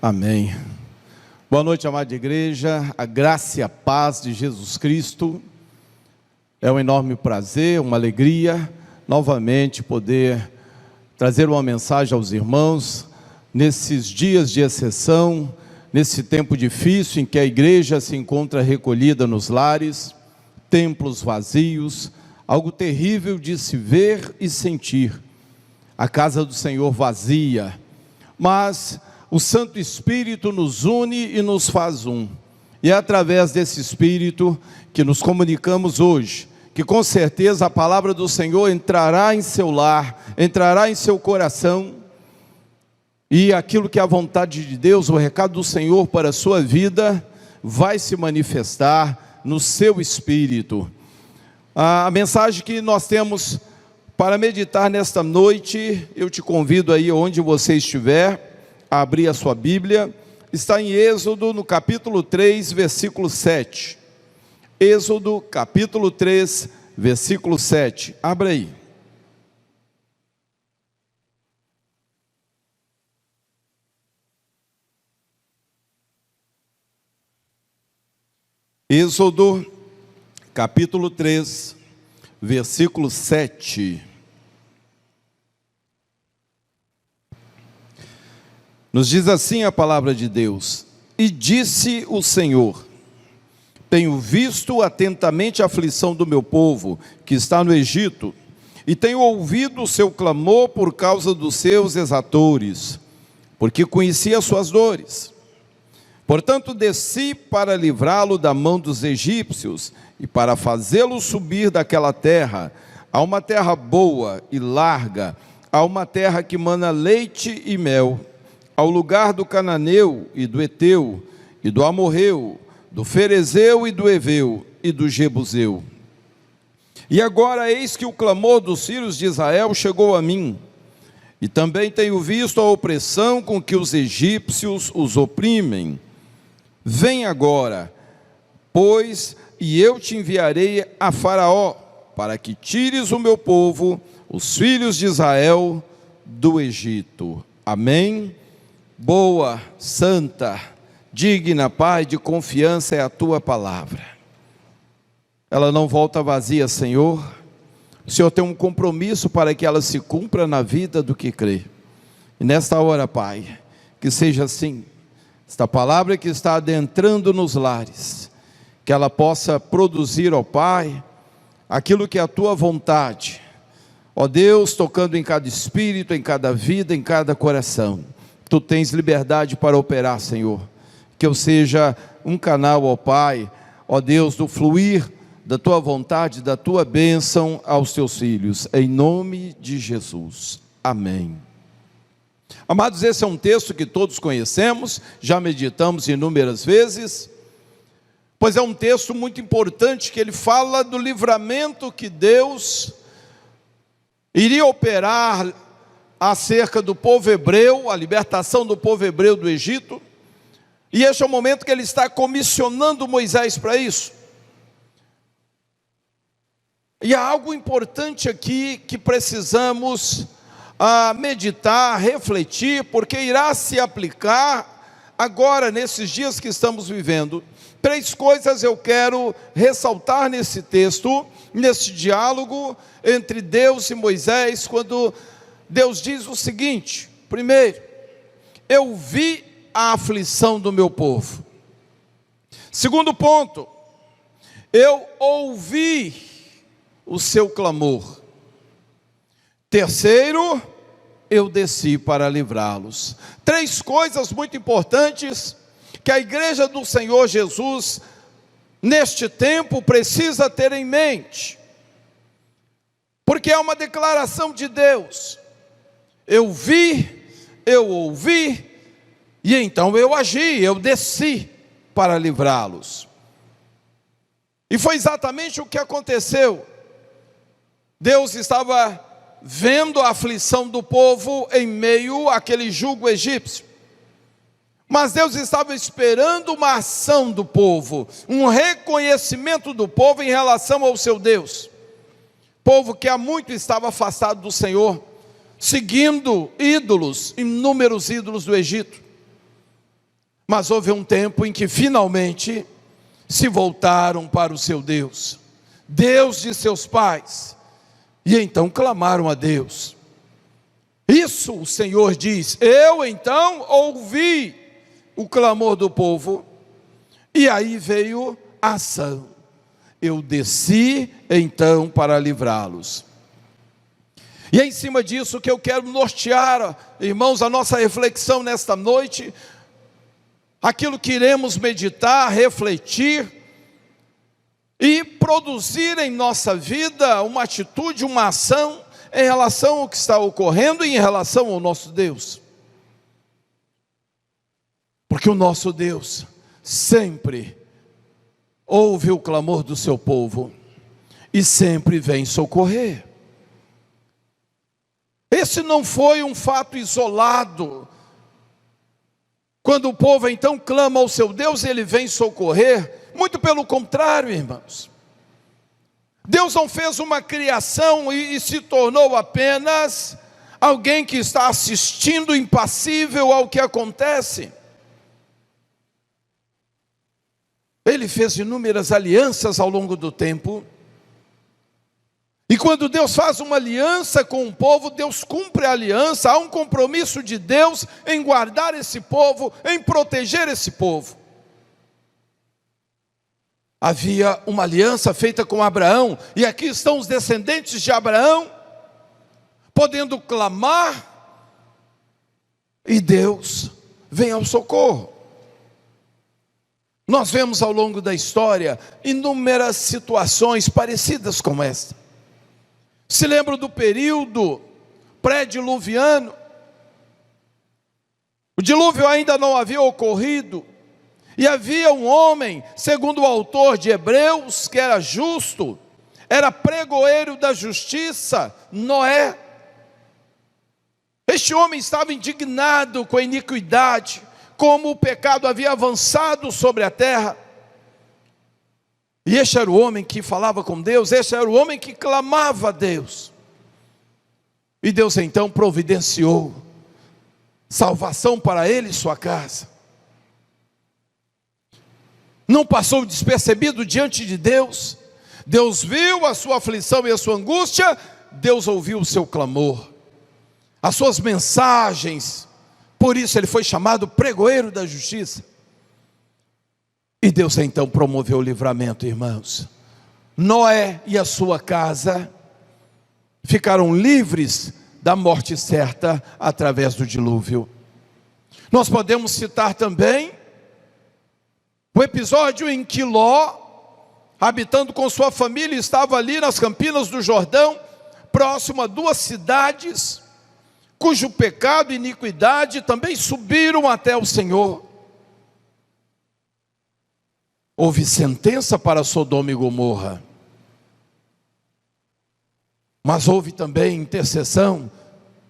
Amém. Boa noite, amada igreja. A graça e a paz de Jesus Cristo. É um enorme prazer, uma alegria, novamente poder trazer uma mensagem aos irmãos, nesses dias de exceção, nesse tempo difícil em que a igreja se encontra recolhida nos lares, templos vazios, algo terrível de se ver e sentir, a casa do Senhor vazia, mas o Santo Espírito nos une e nos faz um, e é através desse Espírito que nos comunicamos hoje, que com certeza a palavra do Senhor entrará em seu lar, entrará em seu coração, e aquilo que é a vontade de Deus, o recado do Senhor para a sua vida, vai se manifestar no seu espírito. A mensagem que nós temos para meditar nesta noite, eu te convido aí onde você estiver, a abrir a sua Bíblia, está em Êxodo no capítulo 3, versículo 7. Êxodo capítulo 3, versículo 7, abra aí. Êxodo capítulo 3, versículo 7. Nos diz assim a palavra de Deus: E disse o Senhor: Tenho visto atentamente a aflição do meu povo, que está no Egito, e tenho ouvido o seu clamor por causa dos seus exatores, porque conheci as suas dores. Portanto, desci para livrá-lo da mão dos egípcios, e para fazê-lo subir daquela terra, a uma terra boa e larga, a uma terra que mana leite e mel, ao lugar do cananeu e do eteu, e do amorreu, do ferezeu e do heveu, e do jebuseu. E agora eis que o clamor dos filhos de Israel chegou a mim, e também tenho visto a opressão com que os egípcios os oprimem. Vem agora, pois, e eu te enviarei a Faraó, para que tires o meu povo, os filhos de Israel, do Egito. Amém? Boa, santa, digna, Pai, de confiança é a tua palavra. Ela não volta vazia, Senhor. O Senhor tem um compromisso para que ela se cumpra na vida do que crê. E nesta hora, Pai, que seja assim. Esta palavra que está adentrando nos lares, que ela possa produzir, ó Pai, aquilo que é a tua vontade. Ó Deus, tocando em cada espírito, em cada vida, em cada coração. Tu tens liberdade para operar, Senhor. Que eu seja um canal, ó Pai, ó Deus, do fluir da tua vontade, da tua bênção aos teus filhos. Em nome de Jesus. Amém. Amados, esse é um texto que todos conhecemos, já meditamos inúmeras vezes, pois é um texto muito importante, que ele fala do livramento que Deus iria operar acerca do povo hebreu, a libertação do povo hebreu do Egito, e este é o momento que ele está comissionando Moisés para isso. E há algo importante aqui que precisamos meditar, refletir, porque irá se aplicar agora, nesses dias que estamos vivendo. Três coisas eu quero ressaltar nesse texto, nesse diálogo entre Deus e Moisés, quando Deus diz o seguinte: primeiro, eu vi a aflição do meu povo. Segundo ponto, eu ouvi o seu clamor. Terceiro, eu desci para livrá-los. Três coisas muito importantes que a igreja do Senhor Jesus, neste tempo, precisa ter em mente, porque é uma declaração de Deus. Eu vi, eu ouvi, e então eu agi, eu desci para livrá-los. E foi exatamente o que aconteceu. Deus estava vendo a aflição do povo em meio àquele jugo egípcio, mas Deus estava esperando uma ação do povo, um reconhecimento do povo em relação ao seu Deus. Povo que há muito estava afastado do Senhor, seguindo ídolos, inúmeros ídolos do Egito. Mas houve um tempo em que finalmente se voltaram para o seu Deus, Deus de seus pais, e então clamaram a Deus. Isso o Senhor diz: eu então ouvi o clamor do povo, e aí veio a ação. Eu desci então para livrá-los. E é em cima disso que eu quero nortear, irmãos, a nossa reflexão nesta noite, aquilo que iremos meditar, refletir e produzir em nossa vida uma atitude, uma ação em relação ao que está ocorrendo e em relação ao nosso Deus. Porque o nosso Deus sempre ouve o clamor do seu povo e sempre vem socorrer. Esse não foi um fato isolado. Quando o povo então clama ao seu Deus, ele vem socorrer. Muito pelo contrário, irmãos. Deus não fez uma criação e se tornou apenas alguém que está assistindo impassível ao que acontece. Ele fez inúmeras alianças ao longo do tempo. E quando Deus faz uma aliança com o povo, Deus cumpre a aliança. Há um compromisso de Deus em guardar esse povo, em proteger esse povo. Havia uma aliança feita com Abraão, e aqui estão os descendentes de Abraão, podendo clamar, e Deus vem ao socorro. Nós vemos ao longo da história inúmeras situações parecidas com esta. Se lembra do período pré-diluviano? O dilúvio ainda não havia ocorrido, e havia um homem, segundo o autor de Hebreus, que era justo, era pregoeiro da justiça, Noé. Este homem estava indignado com a iniquidade, como o pecado havia avançado sobre a terra. E este era o homem que falava com Deus, este era o homem que clamava a Deus. E Deus então providenciou salvação para ele e sua casa. Não passou despercebido diante de Deus. Deus viu a sua aflição e a sua angústia, Deus ouviu o seu clamor, as suas mensagens. Por isso ele foi chamado pregoeiro da justiça. E Deus então promoveu o livramento, irmãos. Noé e a sua casa ficaram livres da morte certa através do dilúvio. Nós podemos citar também o episódio em que Ló, habitando com sua família, estava ali nas campinas do Jordão, próximo a duas cidades, cujo pecado e iniquidade também subiram até o Senhor. Houve sentença para Sodoma e Gomorra, mas houve também intercessão.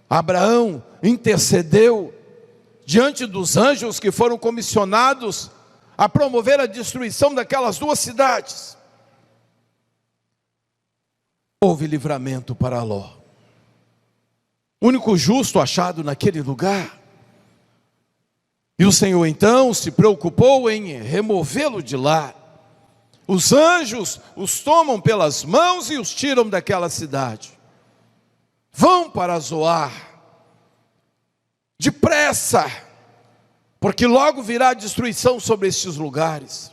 Abraão intercedeu diante dos anjos que foram comissionados a promover a destruição daquelas duas cidades. Houve livramento para Ló, único justo achado naquele lugar. E o Senhor então se preocupou em removê-lo de lá. Os anjos os tomam pelas mãos e os tiram daquela cidade. Vão para Zoar, depressa, porque logo virá a destruição sobre estes lugares.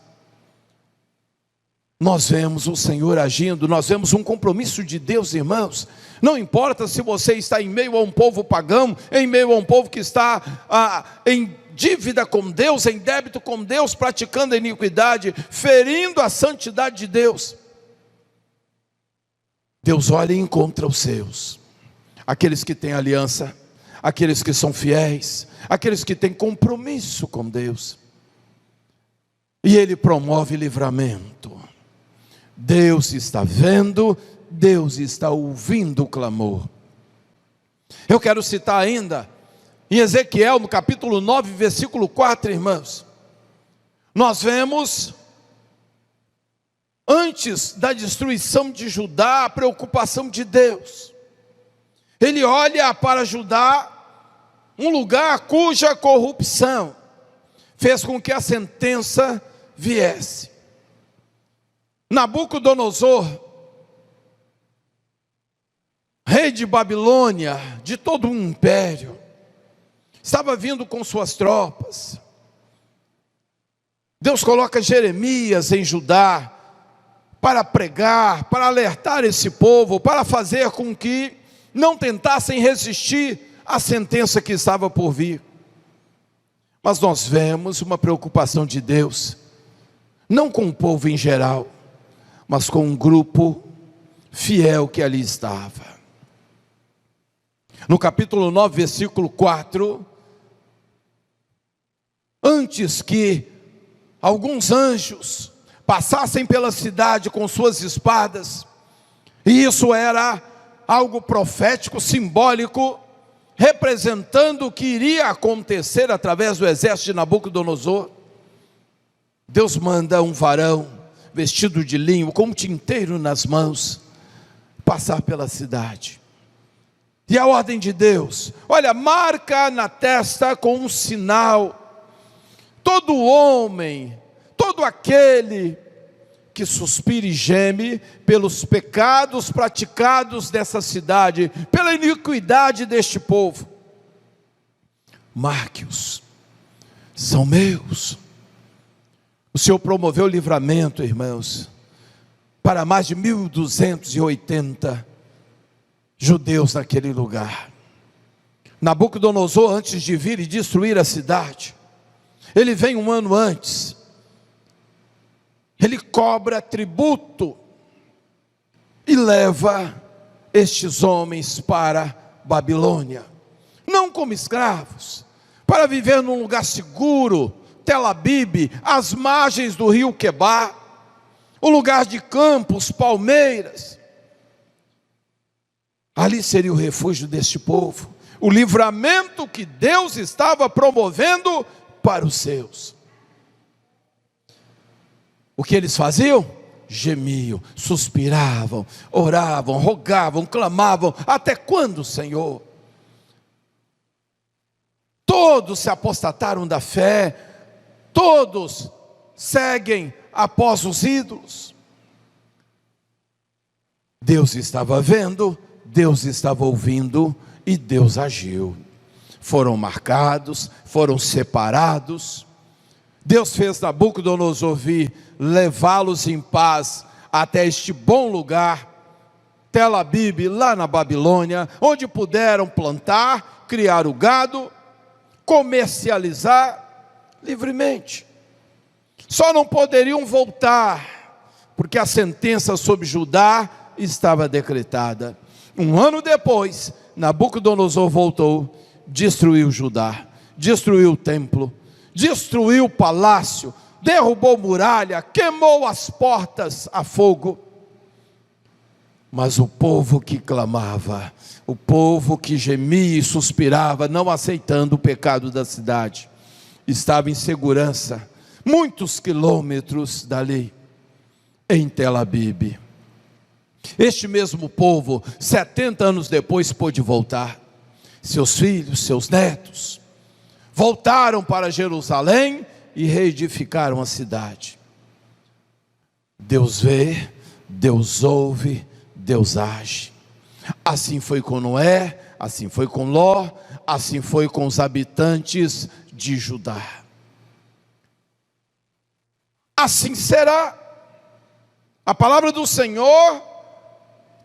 Nós vemos o Senhor agindo, nós vemos um compromisso de Deus, irmãos. Não importa se você está em meio a um povo pagão, em meio a um povo que está em dívida com Deus, em débito com Deus, praticando a iniquidade, ferindo a santidade de Deus. Deus olha e encontra os seus, aqueles que têm aliança, aqueles que são fiéis, aqueles que têm compromisso com Deus. E Ele promove livramento. Deus está vendo, Deus está ouvindo o clamor. Eu quero citar ainda em Ezequiel, no capítulo 9, versículo 4, irmãos. Nós vemos, antes da destruição de Judá, a preocupação de Deus. Ele olha para Judá, um lugar cuja corrupção fez com que a sentença viesse. Nabucodonosor, rei de Babilônia, de todo um império, estava vindo com suas tropas. Deus coloca Jeremias em Judá para pregar, para alertar esse povo, para fazer com que não tentassem resistir à sentença que estava por vir. Mas nós vemos uma preocupação de Deus, não com o povo em geral, mas com um grupo fiel que ali estava. No capítulo 9, versículo 4, antes que alguns anjos passassem pela cidade com suas espadas, e isso era algo profético, simbólico, representando o que iria acontecer através do exército de Nabucodonosor. Deus manda um varão vestido de linho, com um tinteiro nas mãos, passar pela cidade. E a ordem de Deus, olha, marca na testa com um sinal: todo homem, todo aquele que suspira e geme pelos pecados praticados dessa cidade, pela iniquidade deste povo, marque-os, são meus. O Senhor promoveu livramento, irmãos, para mais de 1.280 judeus naquele lugar. Nabucodonosor, antes de vir e destruir a cidade, ele vem um ano antes, ele cobra tributo e leva estes homens para Babilônia, não como escravos, para viver num lugar seguro, Tel Abib, às margens do rio Quebar, o lugar de campos, palmeiras. Ali seria o refúgio deste povo, o livramento que Deus estava promovendo para os seus. O que eles faziam? Gemiam, suspiravam, oravam, rogavam, clamavam: até quando, Senhor? Todos se apostataram da fé, todos seguem após os ídolos. Deus estava vendo, Deus estava ouvindo e Deus agiu. Foram marcados, foram separados. Deus fez Nabucodonosor vir, levá-los em paz até este bom lugar, Tel Abib, lá na Babilônia, onde puderam plantar, criar o gado, comercializar livremente. Só não poderiam voltar, porque a sentença sobre Judá estava decretada. Um ano depois, Nabucodonosor voltou, destruiu Judá, destruiu o templo, destruiu o palácio, derrubou muralha, queimou as portas a fogo. Mas o povo que clamava, o povo que gemia e suspirava, não aceitando o pecado da cidade, estava em segurança, muitos quilômetros dali, em Tel Abib. Este mesmo povo, 70 anos depois, pôde voltar. Seus filhos, seus netos, voltaram para Jerusalém e reedificaram a cidade. Deus vê, Deus ouve, Deus age. Assim foi com Noé, assim foi com Ló, assim foi com os habitantes de Judá. Assim será. A palavra do Senhor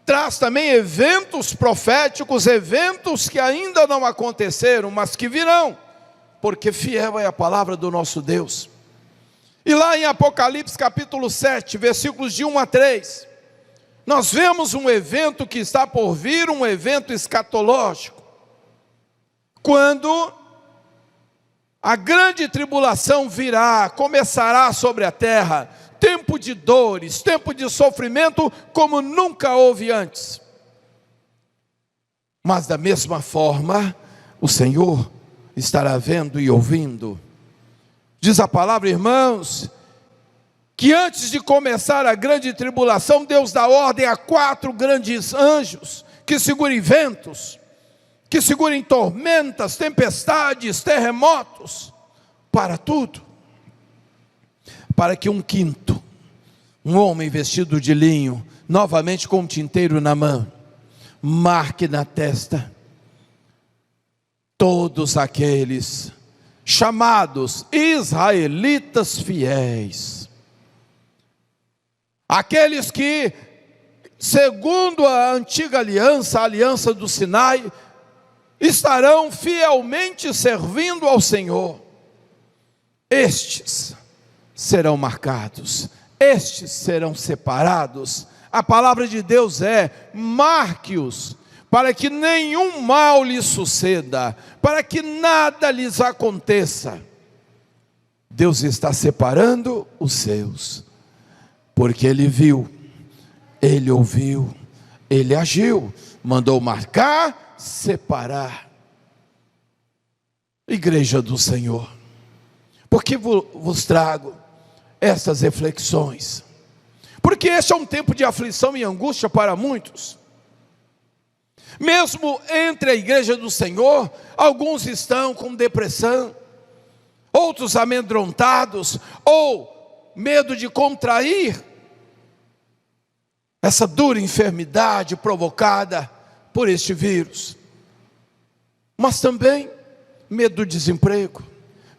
traz também eventos proféticos, eventos que ainda não aconteceram, mas que virão, porque fiel é a palavra do nosso Deus. E lá em Apocalipse capítulo 7, versículos de 1 a 3, nós vemos um evento que está por vir, um evento escatológico, quando a grande tribulação virá, começará sobre a terra, tempo de dores, tempo de sofrimento como nunca houve antes. Mas da mesma forma, o Senhor estará vendo e ouvindo. Diz a palavra, irmãos, que antes de começar a grande tribulação, Deus dá ordem a 4 grandes anjos, que segurem ventos, que segurem tormentas, tempestades, terremotos, para tudo. para que um quinto, um homem vestido de linho, novamente com um tinteiro na mão, marque na testa todos aqueles chamados israelitas fiéis, aqueles que, segundo a antiga aliança, a aliança do Sinai, estarão fielmente servindo ao Senhor. Estes serão marcados, estes serão separados. A palavra de Deus é: marque-os, para que nenhum mal lhes suceda, para que nada lhes aconteça. Deus está separando os seus, porque Ele viu, Ele ouviu, Ele agiu, mandou marcar, separar. Igreja do Senhor, por que vos trago essas reflexões? Porque este é um tempo de aflição e angústia para muitos. Mesmo entre a igreja do Senhor, alguns estão com depressão, outros amedrontados, ou medo de contrair essa dura enfermidade provocada por este vírus. Mas também medo do desemprego,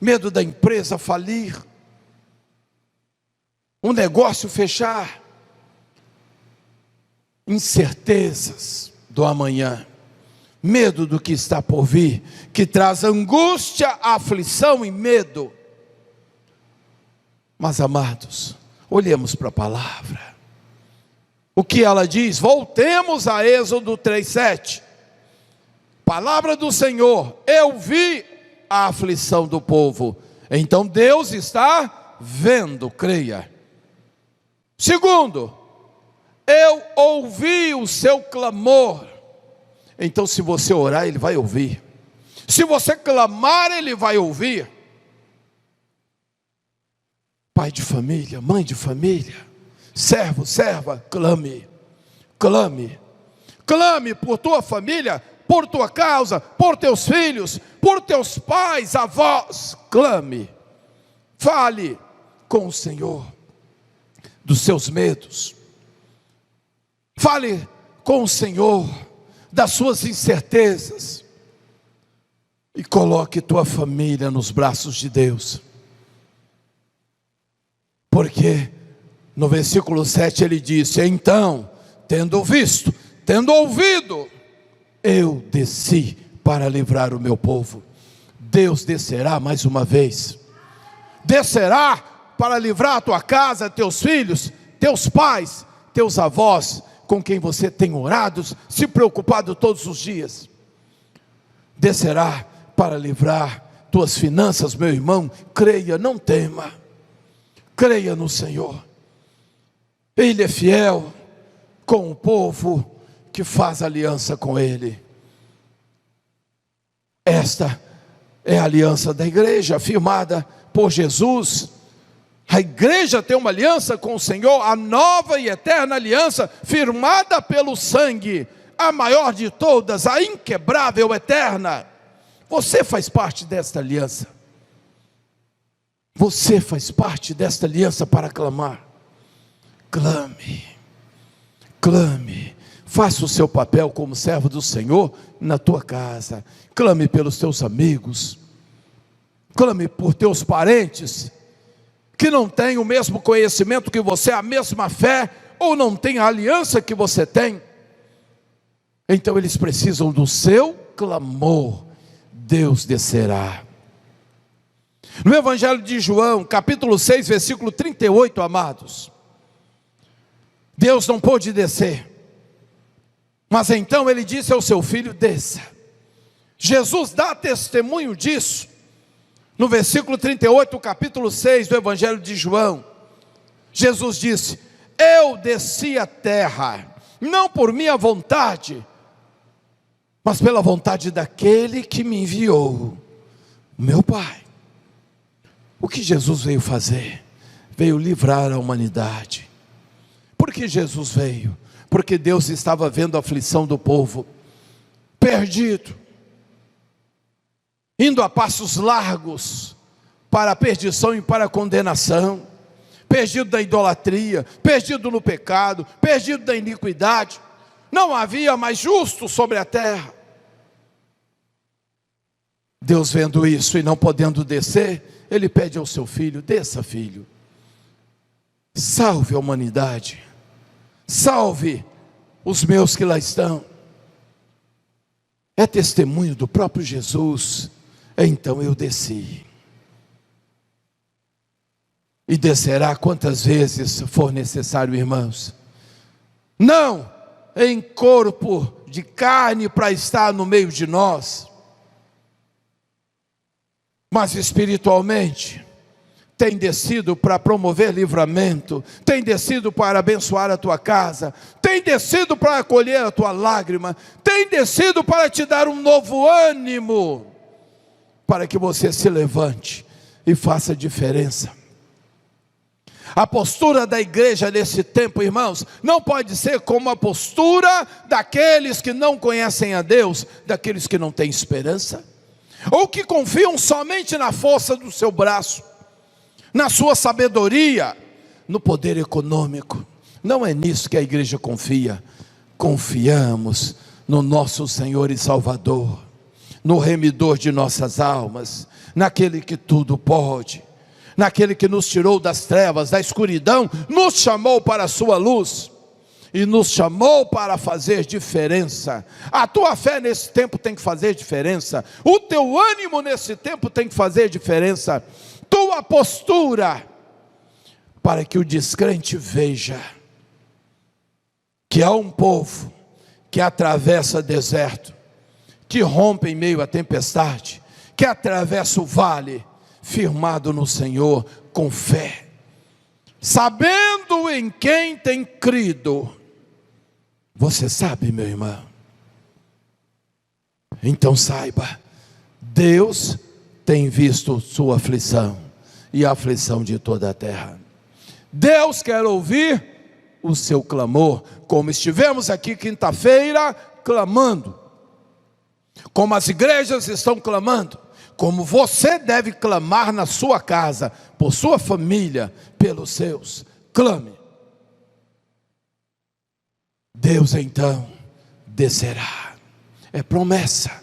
medo da empresa falir, um negócio fechar, incertezas do amanhã, medo do que está por vir, que traz angústia, aflição e medo. Mas amados, olhemos para a palavra. O que ela diz? Voltemos a Êxodo 3:7. Palavra do Senhor: eu vi a aflição do povo. Então Deus está vendo, creia. Segundo, eu ouvi o seu clamor. Então, se você orar, Ele vai ouvir. Se você clamar, Ele vai ouvir. Pai de família, mãe de família, servo, serva, clame, clame, clame por tua família, por tua causa, por teus filhos, por teus pais, avós, clame, fale com o Senhor dos seus medos, fale com o Senhor das suas incertezas, e coloque tua família nos braços de Deus, porque no versículo 7 ele disse: então, tendo visto, tendo ouvido, eu desci para livrar o meu povo. Deus descerá mais uma vez, descerá para livrar a tua casa, teus filhos, teus pais, teus avós, com quem você tem orado, se preocupado todos os dias. Descerá para livrar tuas finanças, meu irmão. Creia, não tema, creia no Senhor. Ele é fiel com o povo que faz aliança com Ele. Esta é a aliança da igreja, firmada por Jesus. A igreja tem uma aliança com o Senhor, a nova e eterna aliança, firmada pelo sangue, a maior de todas, a inquebrável, eterna. Você faz parte desta aliança. Você faz parte desta aliança para clamar. Clame, clame, faça o seu papel como servo do Senhor na tua casa. Clame pelos teus amigos, clame por teus parentes que não têm o mesmo conhecimento que você, a mesma fé, ou não têm a aliança que você tem. Então eles precisam do seu clamor. Deus descerá. No Evangelho de João, capítulo 6, versículo 38, amados, Deus não pôde descer, mas então Ele disse ao seu filho: desça. Jesus dá testemunho disso, no versículo 38, capítulo 6 do Evangelho de João. Jesus disse: eu desci à terra, não por minha vontade, mas pela vontade daquele que me enviou, meu Pai. O que Jesus veio fazer? Veio livrar a humanidade. Por que Jesus veio? Porque Deus estava vendo a aflição do povo, perdido, indo a passos largos para a perdição e para a condenação. perdido da idolatria, perdido no pecado, perdido da iniquidade. Não havia mais justo sobre a terra. Deus vendo isso e não podendo descer, Ele pede ao seu filho: desça, filho, salve a humanidade, salve os meus que lá estão. É testemunho do próprio Jesus. Então eu desci, e descerá quantas vezes for necessário, irmãos. Não em corpo de carne para estar no meio de nós, mas espiritualmente. Tem descido para promover livramento, tem descido para abençoar a tua casa, tem descido para acolher a tua lágrima, tem descido para te dar um novo ânimo, para que você se levante e faça diferença. A postura da igreja nesse tempo, irmãos, não pode ser como a postura daqueles que não conhecem a Deus, daqueles que não têm esperança, ou que confiam somente na força do seu braço, na sua sabedoria, no poder econômico. Não é nisso que a igreja confia. Confiamos no nosso Senhor e Salvador, no remidor de nossas almas, naquele que tudo pode, naquele que nos tirou das trevas, da escuridão, nos chamou para a sua luz, e nos chamou para fazer diferença. A tua fé nesse tempo tem que fazer diferença, o teu ânimo nesse tempo tem que fazer diferença, tua postura, para que o descrente veja que há um povo que atravessa deserto, que rompe em meio à tempestade, que atravessa o vale, firmado no Senhor, com fé, sabendo em quem tem crido. Você sabe, meu irmão? Então saiba, Deus tem visto sua aflição e a aflição de toda a terra. Deus quer ouvir o seu clamor, como estivemos aqui quinta-feira clamando, como as igrejas estão clamando, como você deve clamar na sua casa, por sua família, pelos seus. Clame. Deus então descerá, é promessa,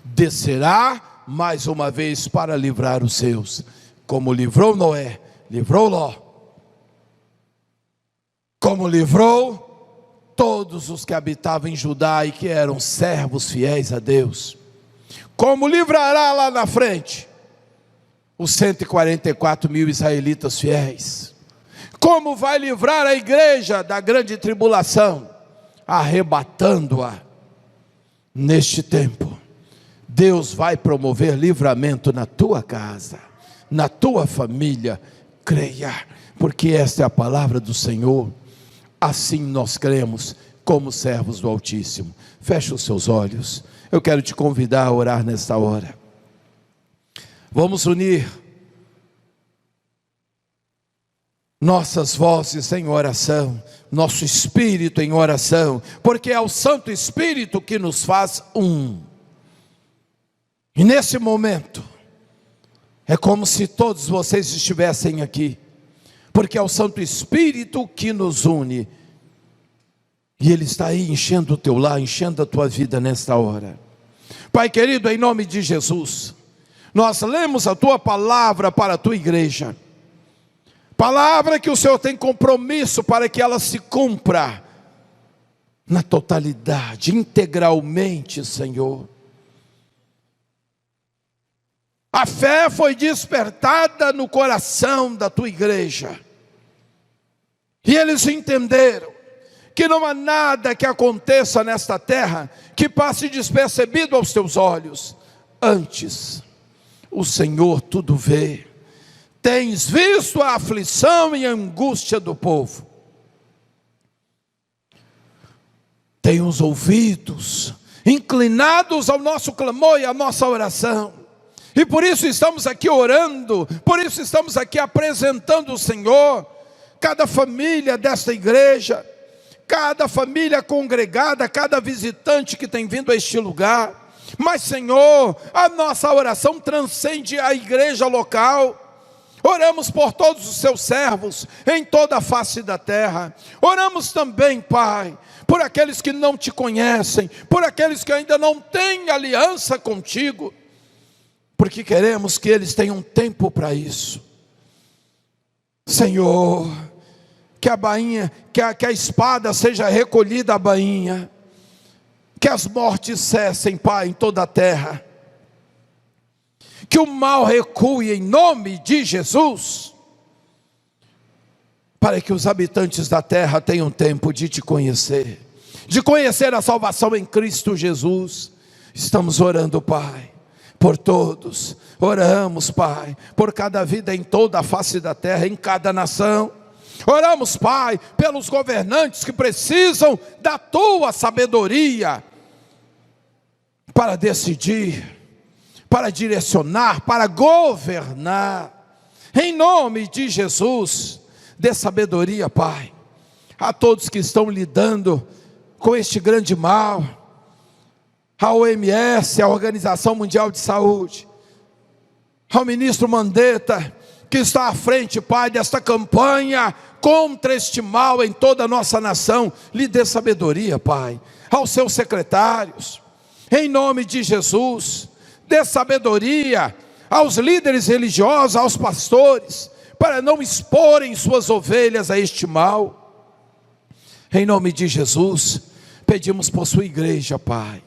descerá mais uma vez para livrar os seus, como livrou Noé, livrou Ló, como livrou todos os que habitavam em Judá e que eram servos fiéis a Deus, como livrará lá na frente os 144 mil israelitas fiéis, como vai livrar a igreja da grande tribulação, arrebatando-a neste tempo. Deus vai promover livramento na tua casa, na tua família. Creia, porque esta é a palavra do Senhor. Assim nós cremos como servos do Altíssimo. Feche os seus olhos. Eu quero te convidar a orar nesta hora. Vamos unir nossas vozes em oração, nosso espírito em oração, porque é o Santo Espírito que nos faz um. E nesse momento, é como se todos vocês estivessem aqui, porque é o Santo Espírito que nos une, e Ele está aí enchendo o teu lar, enchendo a tua vida nesta hora. Pai querido, em nome de Jesus, nós lemos a tua palavra para a tua igreja, palavra que o Senhor tem compromisso para que ela se cumpra na totalidade, integralmente, Senhor. A fé foi despertada no coração da tua igreja, e eles entenderam que não há nada que aconteça nesta terra que passe despercebido aos teus olhos. Antes, o Senhor tudo vê. Tens visto a aflição e a angústia do povo. Tem os ouvidos inclinados ao nosso clamor e à nossa oração. E por isso estamos aqui orando, por isso estamos aqui apresentando o Senhor, cada família desta igreja, cada família congregada, cada visitante que tem vindo a este lugar. Mas Senhor, a nossa oração transcende a igreja local, Oramos por todos os seus servos em toda a face da terra. Oramos também, Pai, por aqueles que não te conhecem, por aqueles que ainda não têm aliança contigo, porque queremos que eles tenham tempo para isso. Senhor, que a bainha, que a espada seja recolhida à bainha, que as mortes cessem, Pai, em toda a terra, que o mal recue em nome de Jesus, para que os habitantes da terra tenham tempo de te conhecer, de conhecer a salvação em Cristo Jesus. Estamos orando, Pai, por todos. Oramos, Pai, por cada vida em toda a face da terra, em cada nação. Oramos, Pai, pelos governantes que precisam da tua sabedoria para decidir, para direcionar, para governar. Em nome de Jesus, dê sabedoria, Pai, a todos que estão lidando com este grande mal, a OMS, a Organização Mundial de Saúde, ao ministro Mandetta, que está à frente, Pai, desta campanha contra este mal em toda a nossa nação. Lhe dê sabedoria, Pai, aos seus secretários, em nome de Jesus. Dê sabedoria aos líderes religiosos, aos pastores, para não exporem suas ovelhas a este mal. Em nome de Jesus, pedimos por sua igreja, Pai.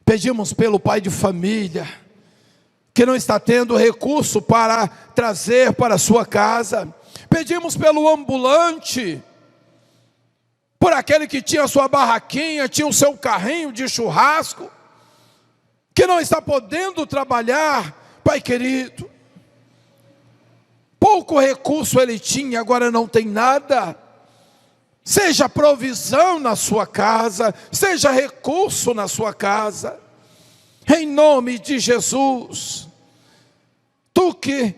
Pedimos pelo pai de família, que não está tendo recurso para trazer para a sua casa. Pedimos pelo ambulante, por aquele que tinha sua barraquinha, tinha o seu carrinho de churrasco, que não está podendo trabalhar, Pai querido. Pouco recurso ele tinha, agora não tem nada. Seja provisão na sua casa, seja recurso na sua casa, em nome de Jesus. Tu que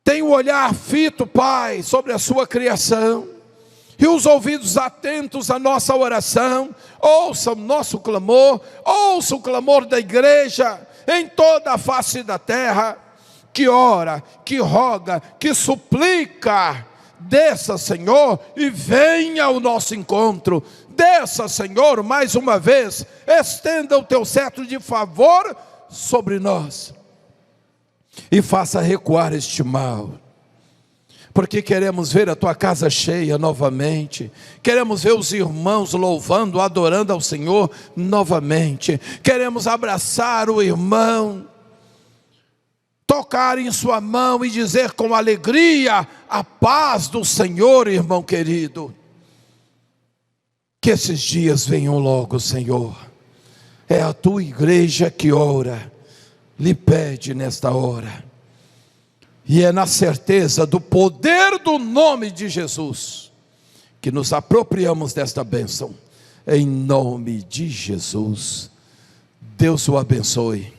tem o olhar fito, Pai, sobre a sua criação, e os ouvidos atentos à nossa oração, ouça o nosso clamor, ouça o clamor da igreja em toda a face da terra, que ora, que roga, que suplica. Desça, Senhor, e venha ao nosso encontro. Desça, Senhor, mais uma vez, estenda o teu cetro de favor sobre nós, e faça recuar este mal, porque queremos ver a tua casa cheia novamente, queremos ver os irmãos louvando, adorando ao Senhor novamente, queremos abraçar o irmão, tocar em sua mão e dizer com alegria: a paz do Senhor, irmão querido. Que esses dias venham logo, Senhor. É a tua igreja que ora, lhe pede nesta hora, e é na certeza do poder do nome de Jesus que nos apropriamos desta bênção, em nome de Jesus. Deus o abençoe,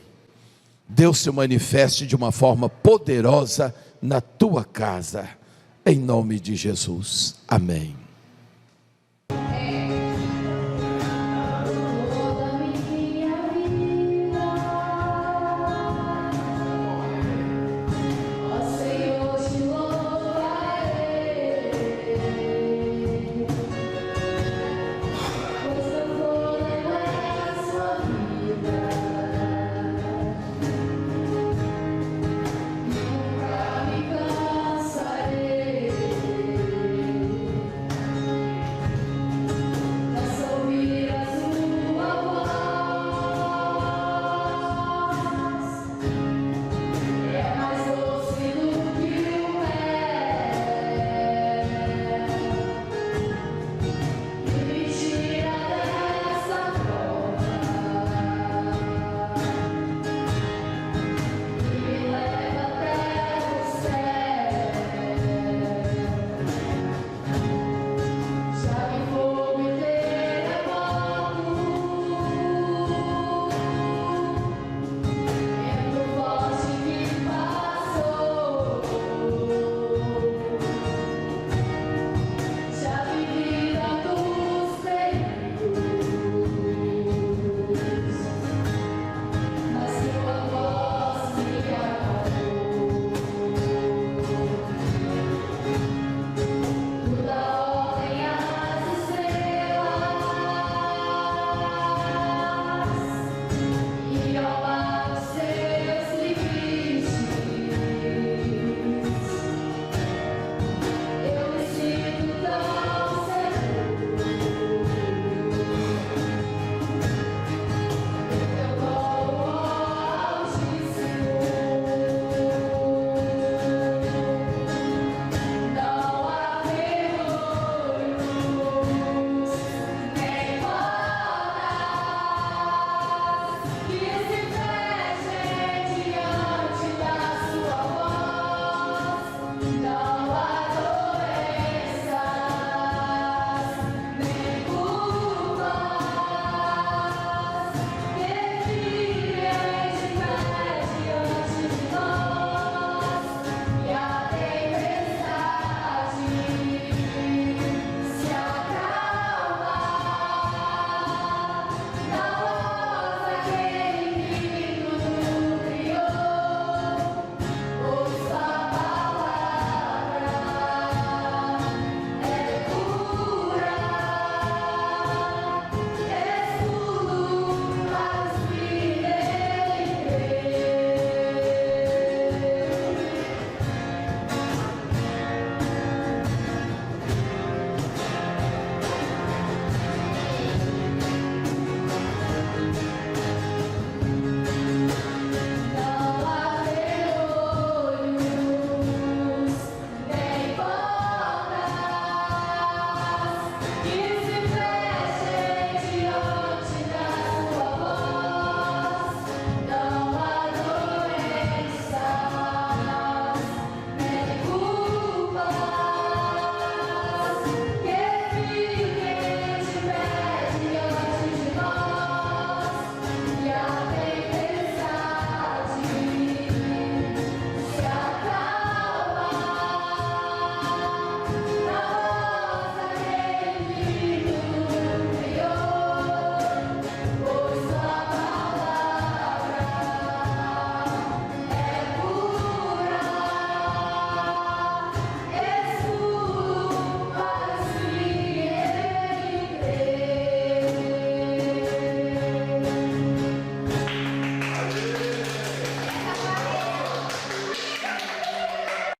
Deus se manifeste de uma forma poderosa na tua casa, em nome de Jesus, amém.